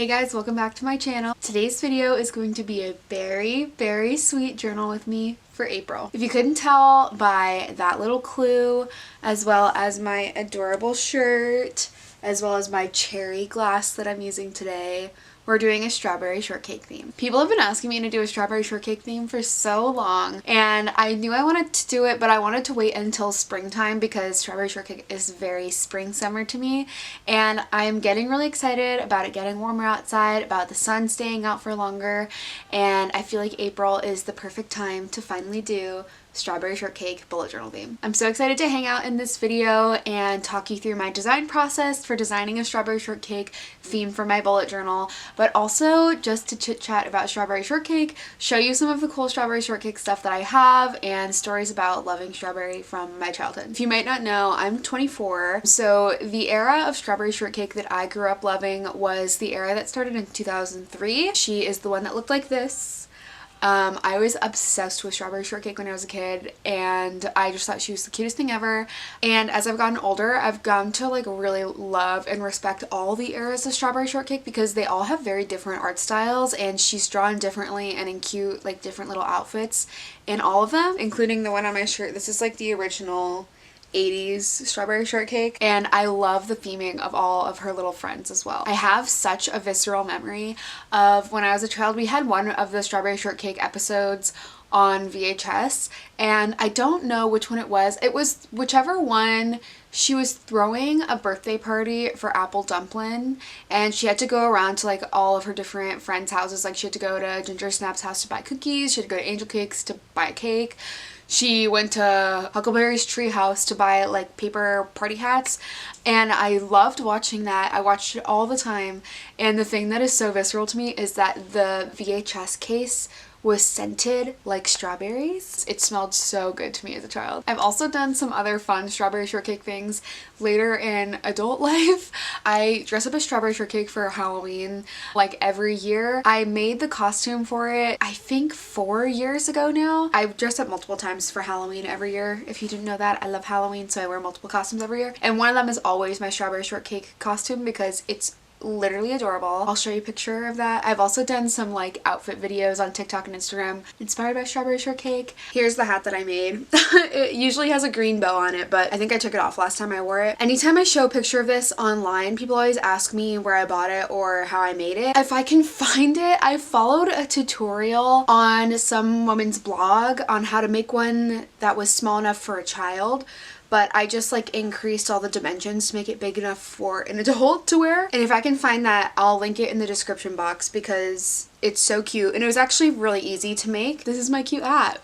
Hey guys, welcome back to my channel. Today's video is going to be a very sweet journal with me for April. If you couldn't tell by that little clue, as well as my adorable shirt, as well as my cherry glass that I'm using today, we're doing a strawberry shortcake theme. People have been asking me to do a strawberry shortcake theme for so long, and I knew I wanted to do it, but I wanted to wait until springtime because strawberry shortcake is very spring summer to me, and I'm getting really excited about it getting warmer outside, about the sun staying out for longer, and I feel like April is the perfect time to finally do strawberry shortcake bullet journal theme. I'm so excited to hang out in this video and talk you through my design process for designing a strawberry shortcake theme for my bullet journal, but also just to chit chat about strawberry shortcake, show you some of the cool strawberry shortcake stuff that I have, and stories about loving strawberry from my childhood. If you might not know, I'm 24, so the era of strawberry shortcake that I grew up loving was the era that started in 2003. She is the one that looked like this. I was obsessed with strawberry shortcake when I was a kid, and I just thought she was the cutest thing ever. And as I've gotten older, I've come to like really love and respect all the eras of strawberry shortcake because they all have very different art styles, and she's drawn differently and in cute, like different little outfits in all of them, including the one on my shirt. This is like the original 80s strawberry shortcake, and I love the theming of all of her little friends as well. I have such a visceral memory of when I was a child. We had one of the strawberry shortcake episodes on VHS, and I don't know which one it was. It was whichever one. She was throwing a birthday party for Apple Dumplin', and she had to go around to like all of her different friends' houses. Like she had to go to Ginger Snap's house to buy cookies, she had to go to Angel Cakes to buy a cake. She went to Huckleberry's tree house to buy like paper party hats, and I loved watching that. I watched it all the time, and the thing that is so visceral to me is that the VHS case was scented like strawberries. It smelled so good to me as a child. I've also done some other fun strawberry shortcake things later in adult life. I dress up as strawberry shortcake for Halloween like every year. I made the costume for it I think 4 years ago now. I've dressed up multiple times for Halloween every year. If you didn't know that, I love Halloween, so I wear multiple costumes every year, and one of them is always my strawberry shortcake costume because it's literally adorable. I'll show you a picture of that. I've also done some like outfit videos on TikTok and Instagram inspired by strawberry shortcake. Here's the hat that I made. It usually has a green bow on it, but I think I took it off last time I wore it. Anytime I show a picture of this online, people always ask me where I bought it or how I made it. If I can find it, I followed a tutorial on some woman's blog on how to make one that was small enough for a child, but I just like increased all the dimensions to make it big enough for an adult to wear. And if I can find that, I'll link it in the description box because it's so cute, and it was actually really easy to make. This is my cute hat.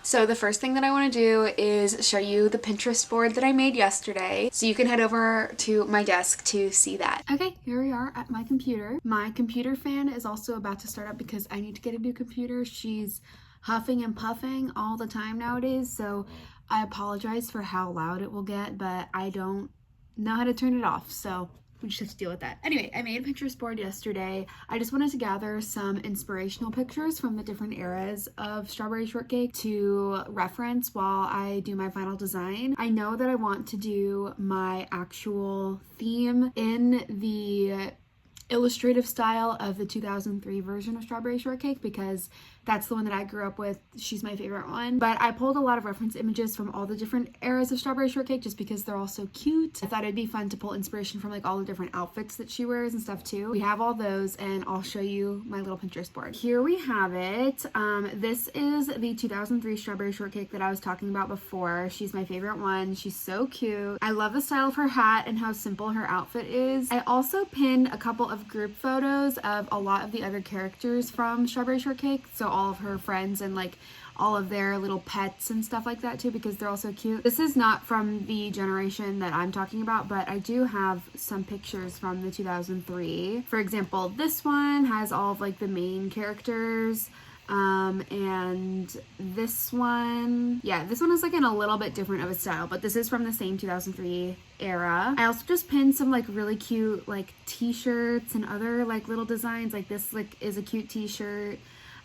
So the first thing that I want to do is show you the Pinterest board that I made yesterday, so you can head over to my desk to see that. Okay, here we are at my computer. My computer fan is also about to start up because I need to get a new computer. She's huffing and puffing all the time nowadays, so I apologize for how loud it will get, but I don't know how to turn it off, so we just have to deal with that. Anyway, I made a Pinterest board yesterday. I just wanted to gather some inspirational pictures from the different eras of strawberry shortcake to reference while I do my final design. I know that I want to do my actual theme in the illustrative style of the 2003 version of strawberry shortcake because that's the one that I grew up with. She's my favorite one. But I pulled a lot of reference images from all the different eras of strawberry shortcake just because they're all so cute. I thought it'd be fun to pull inspiration from like all the different outfits that she wears and stuff too. We have all those, and I'll show you my little Pinterest board. Here we have it. This is the 2003 strawberry shortcake that I was talking about before. She's my favorite one. She's so cute. I love the style of her hat and how simple her outfit is. I also pinned a couple of group photos of a lot of the other characters from strawberry shortcake, so all of her friends and like all of their little pets and stuff like that too, because they're all so cute. This is not from the generation that I'm talking about, but I do have some pictures from the 2003. For example, this one has all of like the main characters, and this one is like in a little bit different of a style, but this is from the same 2003 era. I also just pinned some like really cute like t-shirts and other like little designs. Like this like is a cute t-shirt.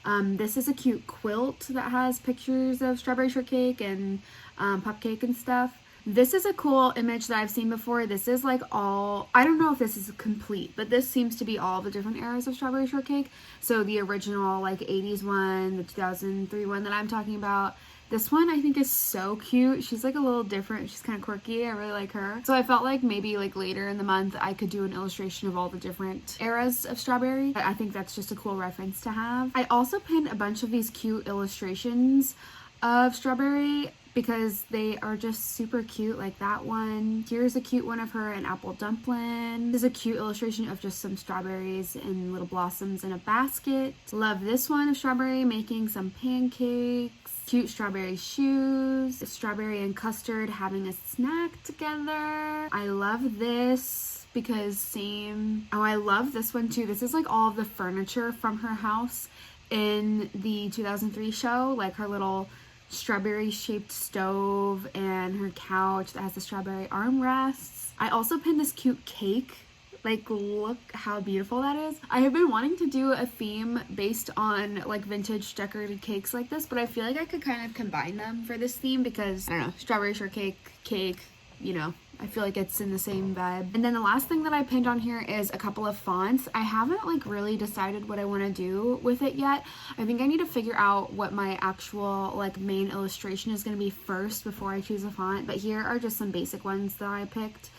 This is a cute quilt that has pictures of strawberry shortcake and cupcake and stuff. This is a cool image that I've seen before. This is like all, I don't know if this is complete, but this seems to be all the different eras of Strawberry Shortcake. So the original like 80s one, the 2003 one that I'm talking about. This one I think is so cute. She's like a little different. She's kind of quirky. I really like her. So I felt like maybe like later in the month I could do an illustration of all the different eras of Strawberry. I think that's just a cool reference to have. I also pinned a bunch of these cute illustrations of Strawberry because they are just super cute, like that one. Here's a cute one of her in apple dumpling. This is a cute illustration of just some strawberries and little blossoms in a basket. Love this one of Strawberry making some pancakes. Cute strawberry shoes. Strawberry and custard having a snack together. I love this because same. Oh, I love this one too. This is like all of the furniture from her house in the 2003 show, like her little strawberry shaped stove and her couch that has the strawberry armrests. I also pinned this cute cake. Like, look how beautiful that is. I have been wanting to do a theme based on like vintage decorated cakes like this, but I feel like I could kind of combine them for this theme because, I don't know, strawberry shortcake, cake, you know, I feel like it's in the same vibe. And then the last thing that I pinned on here is a couple of fonts. I haven't like really decided what I want to do with it yet. I think I need to figure out what my actual like main illustration is going to be first before I choose a font. But here are just some basic ones that I picked.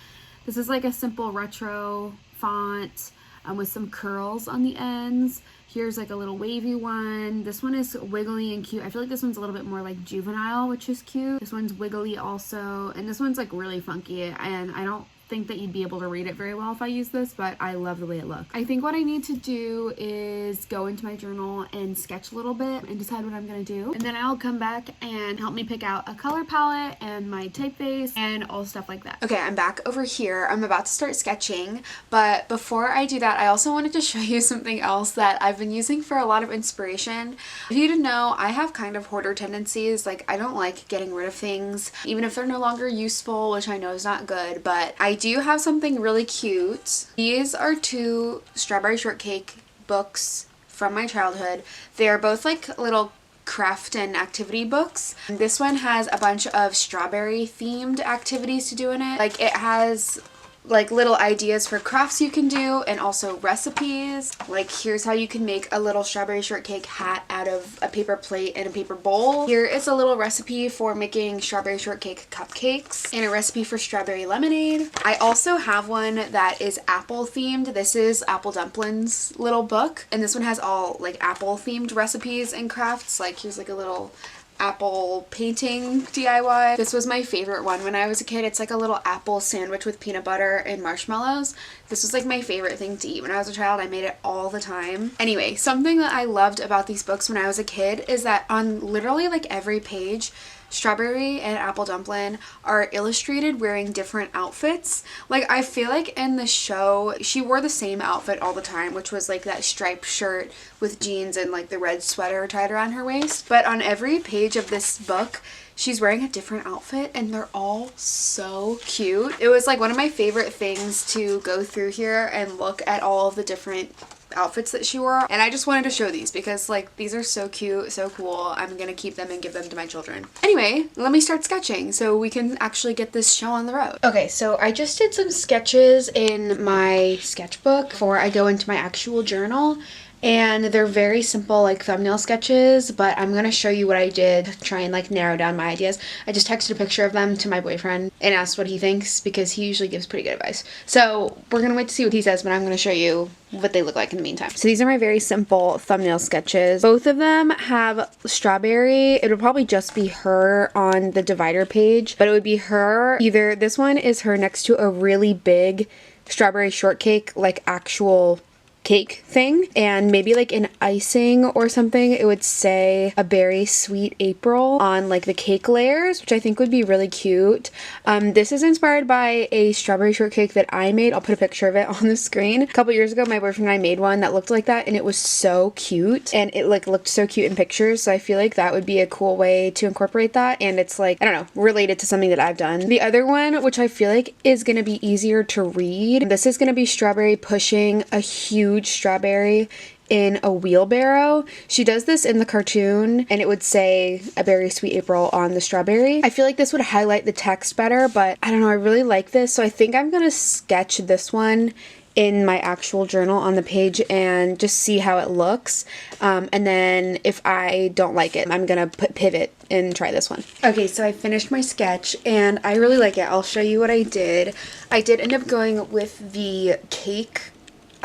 This is like a simple retro font with some curls on the ends. Here's like a little wavy one. This one is wiggly and cute. I feel like this one's a little bit more like juvenile, which is cute. This one's wiggly also, and this one's like really funky, and I don't think that you'd be able to read it very well if I use this, but I love the way it looks. I think what I need to do is go into my journal and sketch a little bit and decide what I'm gonna do, and then I'll come back and help me pick out a color palette and my typeface and all stuff like that. Okay, I'm back over here. I'm about to start sketching, but before I do that, I also wanted to show you something else that I've been using for a lot of inspiration. If you didn't know, I have kind of hoarder tendencies. Like, I don't like getting rid of things, even if they're no longer useful, which I know is not good, but I do have something really cute. These are two Strawberry Shortcake books from my childhood. They are both like little craft and activity books. This one has a bunch of strawberry themed activities to do in it. Like, it has like little ideas for crafts you can do and also recipes. Like, here's how you can make a little strawberry shortcake hat out of a paper plate and a paper bowl. Here is a little recipe for making strawberry shortcake cupcakes and a recipe for strawberry lemonade. I also have one that is apple themed. This is Apple Dumpling's little book, and this one has all like apple themed recipes and crafts. Like, here's like a little apple painting DIY. This was my favorite one when I was a kid. It's like a little apple sandwich with peanut butter and marshmallows. This was like my favorite thing to eat when I was a child. I made it all the time. Anyway, something that I loved about these books when I was a kid is that on literally like every page, Strawberry and Apple Dumpling are illustrated wearing different outfits. Like, I feel like in the show, she wore the same outfit all the time, which was like that striped shirt with jeans and like the red sweater tied around her waist. But on every page of this book, she's wearing a different outfit, and they're all so cute. It was like one of my favorite things to go through here and look at all of the different outfits that she wore, and I just wanted to show these because like these are so cute, so cool. I'm gonna keep them and give them to my children. Anyway, let me start sketching so we can actually get this show on the road. Okay, so I just did some sketches in my sketchbook before I go into my actual journal, and they're very simple like thumbnail sketches, but I'm gonna show you what I did, try and like narrow down my ideas. I just texted a picture of them to my boyfriend and asked what he thinks because he usually gives pretty good advice. So we're gonna wait to see what he says, but I'm gonna show you what they look like in the meantime. So these are my very simple thumbnail sketches. Both of them have Strawberry. It would probably just be her on the divider page, but it would be her, either this one is her next to a really big Strawberry Shortcake, like actual cake thing, and maybe like an icing or something, it would say a berry sweet April on like the cake layers, which I think would be really cute. This is inspired by a strawberry shortcake that I made. I'll put a picture of it on the screen. A couple years ago, my boyfriend and I made one that looked like that, and it was so cute, and it like looked so cute in pictures, so I feel like that would be a cool way to incorporate that, and it's like, I don't know, related to something that I've done. The other one, which I feel like is gonna be easier to read, this is gonna be Strawberry pushing a huge strawberry in a wheelbarrow. She does this in the cartoon and it would say a berry sweet April on the strawberry. I feel like this would highlight the text better, but I don't know, I really like this. So I think I'm gonna sketch this one in my actual journal on the page and just see how it looks. And then if I don't like it, I'm gonna pivot and try this one. Okay, so I finished my sketch and I really like it. I'll show you what I did. I did end up going with the cake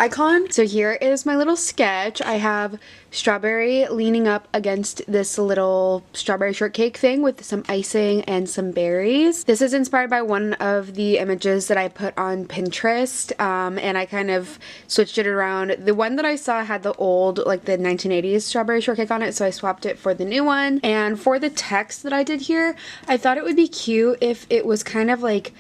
icon. So here is my little sketch. I have strawberry leaning up against this little strawberry shortcake thing with some icing and some berries. This is inspired by one of the images that I put on Pinterest, and I kind of switched it around. The one that I saw had the old, like the 1980s strawberry shortcake on it, so I swapped it for the new one. And for the text that I did here, I thought it would be cute if it was kind of like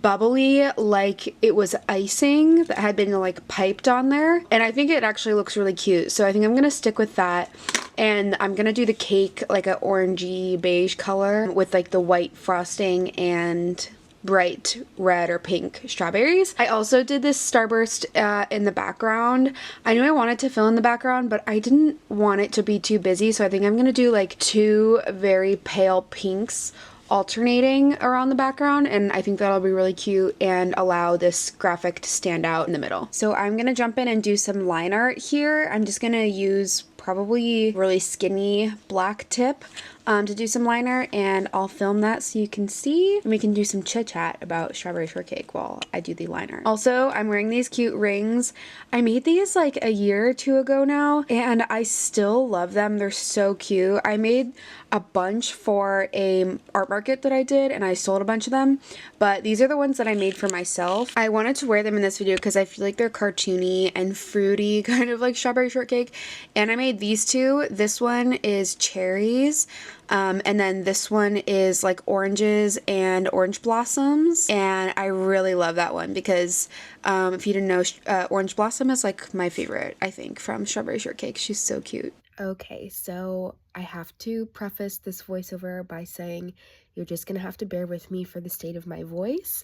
bubbly, like it was icing that had been like piped on there, and I think it actually looks really cute, so I think I'm gonna stick with that. And I'm gonna do the cake like an orangey beige color with like the white frosting and bright red or pink strawberries. I also did this starburst in the background. I knew I wanted to fill in the background, but I didn't want it to be too busy, so I think I'm gonna do like two very pale pinks alternating around the background, and I think that'll be really cute and allow this graphic to stand out in the middle. So I'm gonna jump in and do some line art here. I'm just gonna use probably really skinny black tip to do some liner, and I'll film that so you can see, and we can do some chit chat about Strawberry Shortcake while I do the liner. Also, I'm wearing these cute rings. I made these like a year or two ago now, and I still love them. They're so cute. I made a bunch for a art market that I did, and I sold a bunch of them, but these are the ones that I made for myself. I wanted to wear them in this video because I feel like they're cartoony and fruity, kind of like Strawberry Shortcake, and I made these two. This one is cherries, and then this one is like oranges and orange blossoms, and I really love that one because if you didn't know, Orange Blossom is like my favorite, I think, from Strawberry Shortcake. She's so cute. Okay, so I have to preface this voiceover by saying you're just gonna have to bear with me for the state of my voice.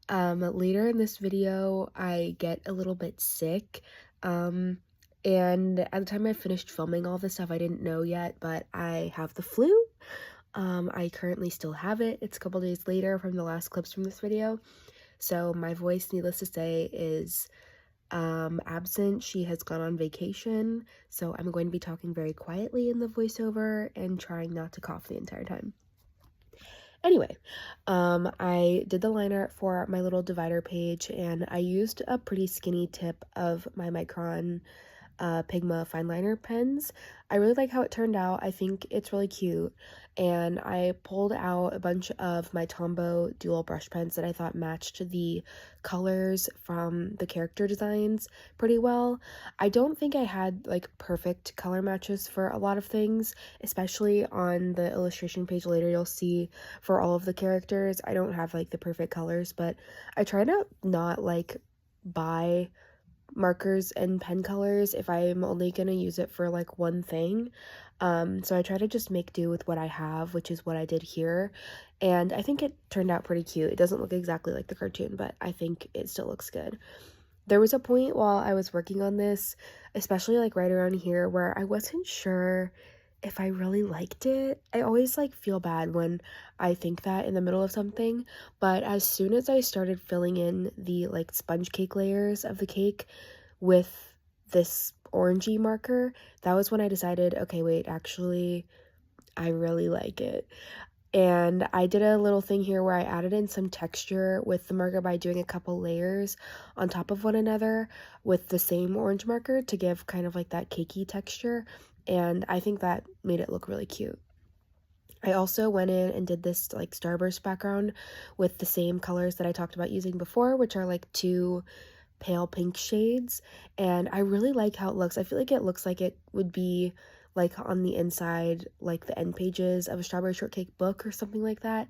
Later in this video, I get a little bit sick, and at the time I finished filming all this stuff, I didn't know yet, but I have the flu. I currently still have it. It's a couple days later from the last clips from this video, so my voice, needless to say, is absent. She has gone on vacation, so I'm going to be talking very quietly in the voiceover and trying not to cough the entire time. Anyway, I did the liner for my little divider page, and I used a pretty skinny tip of my Micron Pigma fine liner pens. I really like how it turned out. I think it's really cute, and I pulled out a bunch of my Tombow dual brush pens that I thought matched the colors from the character designs pretty well. I don't think I had like perfect color matches for a lot of things, especially on the illustration page later you'll see for all of the characters. I don't have like the perfect colors, but I try to not like buy markers and pen colors if I'm only gonna use it for like one thing. So I try to just make do with what I have, which is what I did here, and I think it turned out pretty cute. It doesn't look exactly like the cartoon, but I think it still looks good. There was a point while I was working on this, especially like right around here, where I wasn't sure if I really liked it. I always like feel bad when I think that in the middle of something, but as soon as I started filling in the like sponge cake layers of the cake with this orangey marker, that was when I decided, okay, wait, actually, I really like it. And I did a little thing here where I added in some texture with the marker by doing a couple layers on top of one another with the same orange marker to give kind of like that cakey texture, and I think that made it look really cute. I also went in and did this like starburst background with the same colors that I talked about using before, which are like two pale pink shades, and I really like how it looks. I feel like it looks like it would be like on the inside, like the end pages of a Strawberry Shortcake book or something like that,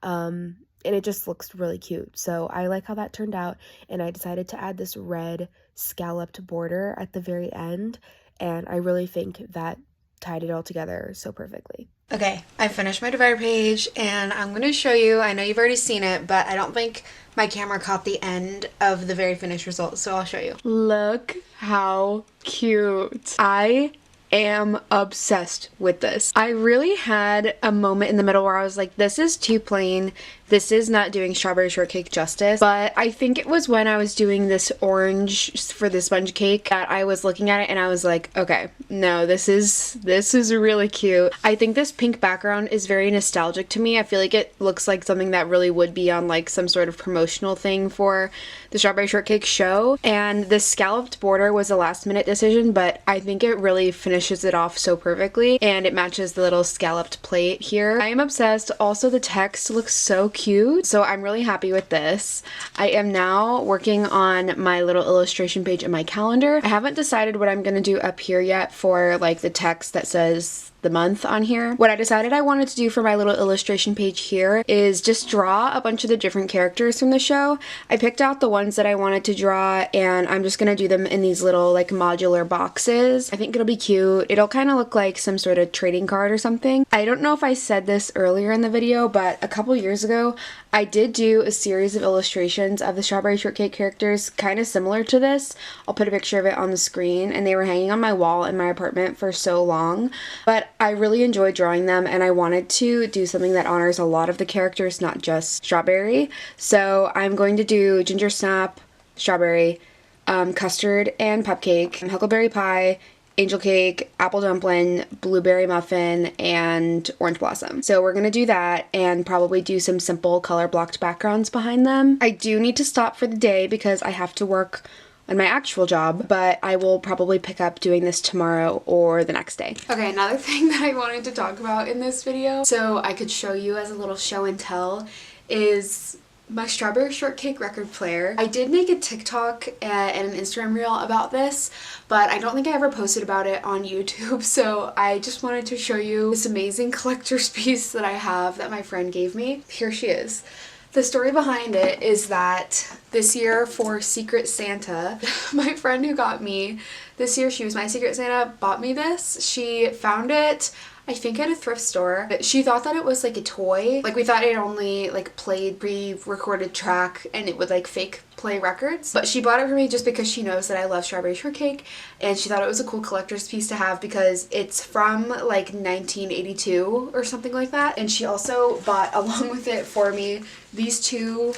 and it just looks really cute. So I like how that turned out, and I decided to add this red scalloped border at the very end, and I really think that tied it all together so perfectly. Okay, I finished my divider page and I'm going to show you. I know you've already seen it, but I don't think my camera caught the end of the very finished result, so I'll show you. Look how cute. I am obsessed with this. I really had a moment in the middle where I was like, this is too plain. This is not doing Strawberry Shortcake justice. But I think it was when I was doing this orange for the sponge cake that I was looking at it and I was like, okay, no, this is really cute. I think this pink background is very nostalgic to me. I feel like it looks like something that really would be on like some sort of promotional thing for the Strawberry Shortcake show. And the scalloped border was a last minute decision, but I think it really finishes it off so perfectly and it matches the little scalloped plate here. I am obsessed. Also, the text looks so cute, so I'm really happy with this. I am now working on my little illustration page in my calendar. I haven't decided what I'm gonna do up here yet for like the text that says the month on here. What I decided I wanted to do for my little illustration page here is just draw a bunch of the different characters from the show. I picked out the ones that I wanted to draw and I'm just gonna do them in these little like modular boxes. I think it'll be cute. It'll kind of look like some sort of trading card or something. I don't know if I said this earlier in the video, but a couple years ago I did do a series of illustrations of the Strawberry Shortcake characters kind of similar to this. I'll put a picture of it on the screen, and they were hanging on my wall in my apartment for so long, but I really enjoyed drawing them and I wanted to do something that honors a lot of the characters, not just Strawberry. So I'm going to do Ginger Snap, Strawberry, Custard and Cupcake, Huckleberry Pie, Angel Cake, Apple Dumpling, Blueberry Muffin, and Orange Blossom. So we're gonna do that and probably do some simple color blocked backgrounds behind them. I do need to stop for the day because I have to work on my actual job, but I will probably pick up doing this tomorrow or the next day. Okay, another thing that I wanted to talk about in this video, so I could show you as a little show and tell, is my Strawberry Shortcake record player. I did make a TikTok and an Instagram reel about this, but I don't think I ever posted about it on YouTube, so I just wanted to show you this amazing collector's piece that I have that my friend gave me. Here she is. The story behind it is that this year for Secret Santa, my friend who got me this year, she was my Secret Santa, bought me this. She found it, I think, at a thrift store. She thought that it was like a toy. Like, we thought it only like played pre-recorded track and it would like fake play records. But she bought it for me just because she knows that I love Strawberry Shortcake and she thought it was a cool collector's piece to have because it's from like 1982 or something like that. And she also bought along with it for me these two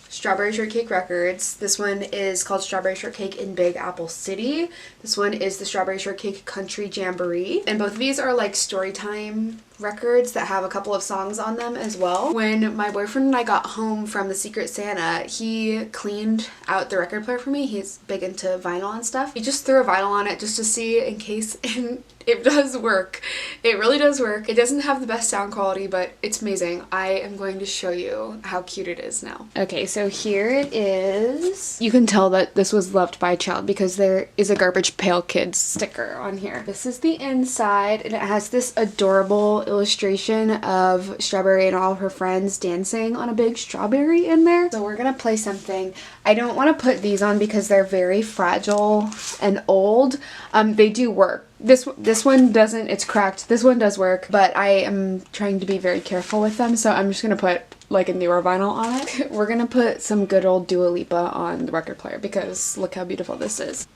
Strawberry Shortcake records. This one is called Strawberry Shortcake in Big Apple City. This one is the Strawberry Shortcake Country Jamboree. And both of these are like story time records that have a couple of songs on them as well. When my boyfriend and I got home from the Secret Santa, he cleaned out the record player for me. He's big into vinyl and stuff. He just threw a vinyl on it just to see in case, and it does work. It really does work. It doesn't have the best sound quality, but it's amazing. I am going to show you how cute it is now. Okay, so here it is. You can tell that this was loved by a child because there is a Garbage Pail Kids sticker on here. This is the inside, and it has this adorable illustration of Strawberry and all of her friends dancing on a big strawberry in there. So we're gonna play something. I don't want to put these on because they're very fragile and old. They do work. This one doesn't, it's cracked. This one does work, but I am trying to be very careful with them, so I'm just gonna put like a newer vinyl on it. We're gonna put some good old Dua Lipa on the record player because look how beautiful this is.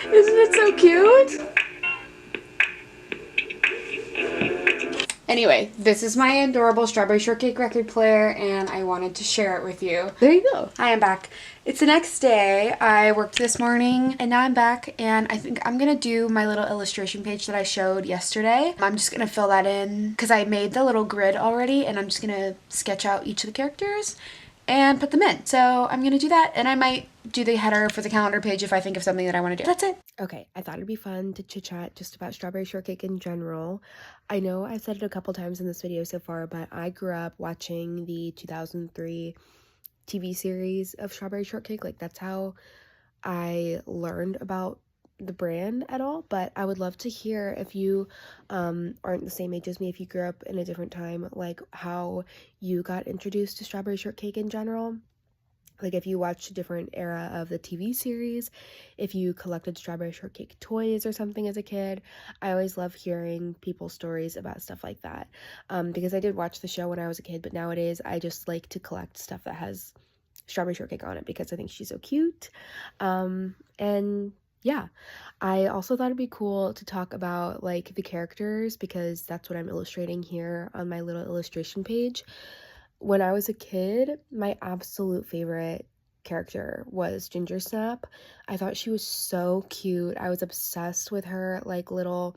Isn't it so cute? Anyway, this is my adorable Strawberry Shortcake record player and I wanted to share it with you. There you go. I am back. It's the next day. I worked this morning and now I'm back and I think I'm gonna do my little illustration page that I showed yesterday. I'm just gonna fill that in because I made the little grid already and I'm just gonna sketch out each of the characters and put them in. So I'm gonna do that and I might do the header for the calendar page if I think of something that I want to do. That's it. Okay, I thought it'd be fun to chit chat just about Strawberry Shortcake in general. I know I've said it a couple times in this video so far, but I grew up watching the 2003 TV series of Strawberry Shortcake. Like, that's how I learned about the brand at all, but I would love to hear if you aren't the same age as me, if you grew up in a different time, like how you got introduced to Strawberry Shortcake in general. Like if you watched a different era of the TV series, if you collected Strawberry Shortcake toys or something as a kid. I always love hearing people's stories about stuff like that, because I did watch the show when I was a kid, but nowadays I just like to collect stuff that has Strawberry Shortcake on it because I think she's so cute. And yeah, I also thought it'd be cool to talk about like the characters because that's what I'm illustrating here on my little illustration page. When I was a kid, my absolute favorite character was Ginger Snap. I thought she was so cute. I was obsessed with her like little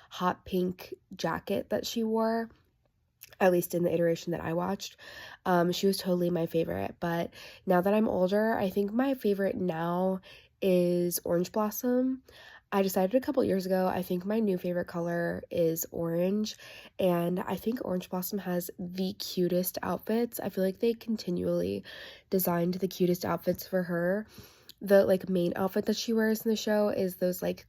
hot pink jacket that she wore, at least in the iteration that I watched. She was totally my favorite, but now that I'm older, I think my favorite now is Orange Blossom. I decided a couple years ago, I think my new favorite color is orange, and I think Orange Blossom has the cutest outfits. I feel like they continually designed the cutest outfits for her. The like main outfit that she wears in the show is those like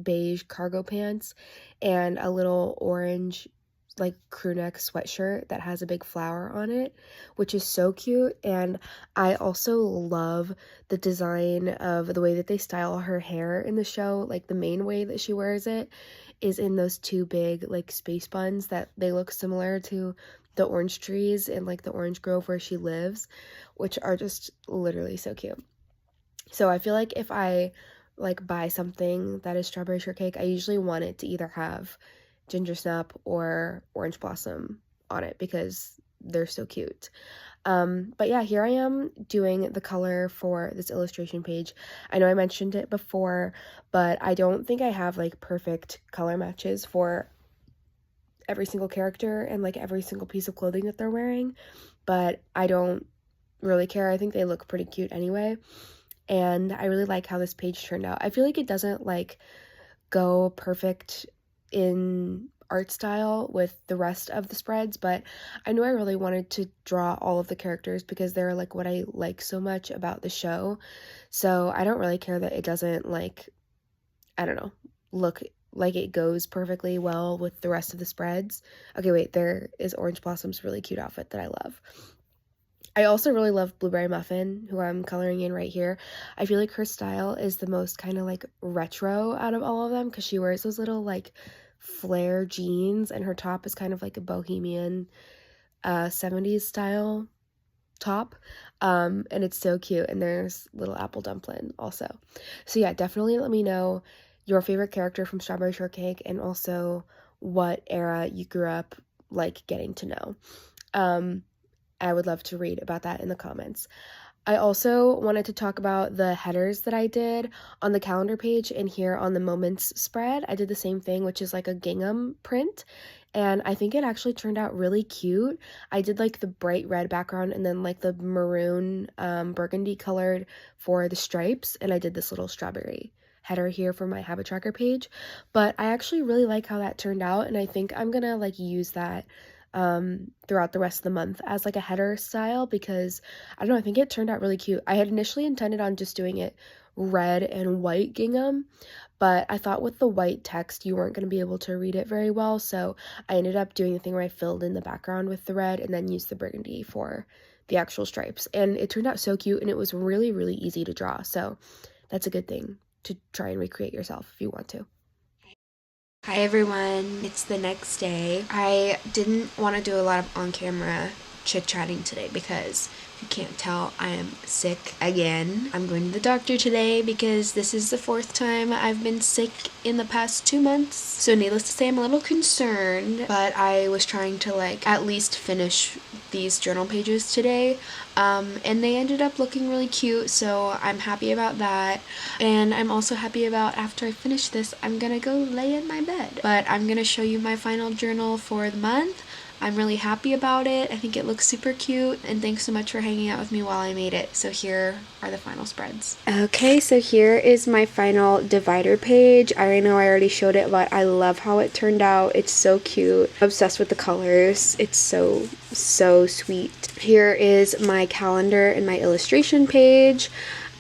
beige cargo pants and a little orange like crew neck sweatshirt that has a big flower on it, which is so cute. And I also love the design of the way that they style her hair in the show. Like the main way that she wears it is in those two big like space buns that they look similar to the orange trees in like the orange grove where she lives, which are just literally so cute. So I feel like if I like buy something that is Strawberry Shortcake, I usually want it to either have Ginger Snap or Orange Blossom on it because they're so cute. But yeah, here I am doing the color for this illustration page. I know I mentioned it before, but I don't think I have like perfect color matches for every single character and like every single piece of clothing that they're wearing, but I don't really care. I think they look pretty cute anyway, and I really like how this page turned out. I feel like it doesn't like go perfect in art style with the rest of the spreads, but I knew I really wanted to draw all of the characters because they're like what I like so much about the show. So I don't really care that it doesn't like, I don't know, look like it goes perfectly well with the rest of the spreads. Okay, wait, there is Orange Blossom's really cute outfit that I love. I also really love Blueberry Muffin, who I'm coloring in right here. I feel like her style is the most kind of like retro out of all of them because she wears those little like flare jeans and her top is kind of like a bohemian 70s style top, and it's so cute. And there's little apple dumpling also. So yeah, definitely let me know your favorite character from Strawberry Shortcake and also what era you grew up like getting to know. I would love to read about that in the comments. I also wanted to talk about the headers that I did on the calendar page and here on the moments spread. I did the same thing, which is like a gingham print, and I think it actually turned out really cute. I did like the bright red background and then like the maroon burgundy colored for the stripes, and I did this little strawberry header here for my habit tracker page. But I actually really like how that turned out, and I think I'm gonna like use that throughout the rest of the month as like a header style because I don't know, I think it turned out really cute. I had initially intended on just doing it red and white gingham, but I thought with the white text you weren't going to be able to read it very well, so I ended up doing the thing where I filled in the background with the red and then used the burgundy for the actual stripes, and it turned out so cute and it was really, really easy to draw. So that's a good thing to try and recreate yourself if you want to. Hi everyone, it's the next day. I didn't want to do a lot of on-camera chit-chatting today because if you can't tell, I am sick again. I'm going to the doctor today because this is the 4th time I've been sick in the past 2 months. So needless to say, I'm a little concerned, but I was trying to like at least finish these journal pages today, and they ended up looking really cute, so I'm happy about that. And I'm also happy about after I finish this, I'm gonna go lay in my bed. But I'm gonna show you my final journal for the month. I'm really happy about it. I think it looks super cute, and thanks so much for hanging out with me while I made it. So here are the final spreads. Okay, so here is my final divider page. I know I already showed it, but I love how it turned out. It's so cute. I'm obsessed with the colors. It's so sweet. Here is my calendar and my illustration page.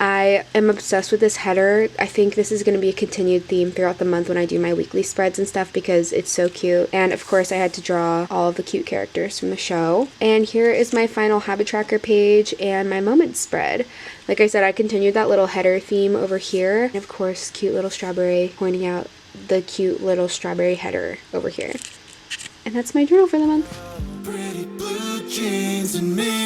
I am obsessed with this header. I think this is going to be a continued theme throughout the month when I do my weekly spreads and stuff because it's so cute. And of course I had to draw all of the cute characters from the show. And here is my final habit tracker page and my moment spread. Like I said, I continued that little header theme over here. And of course, cute little strawberry pointing out the cute little strawberry header over here. And that's my journal for the month. Pretty blue jeans and me.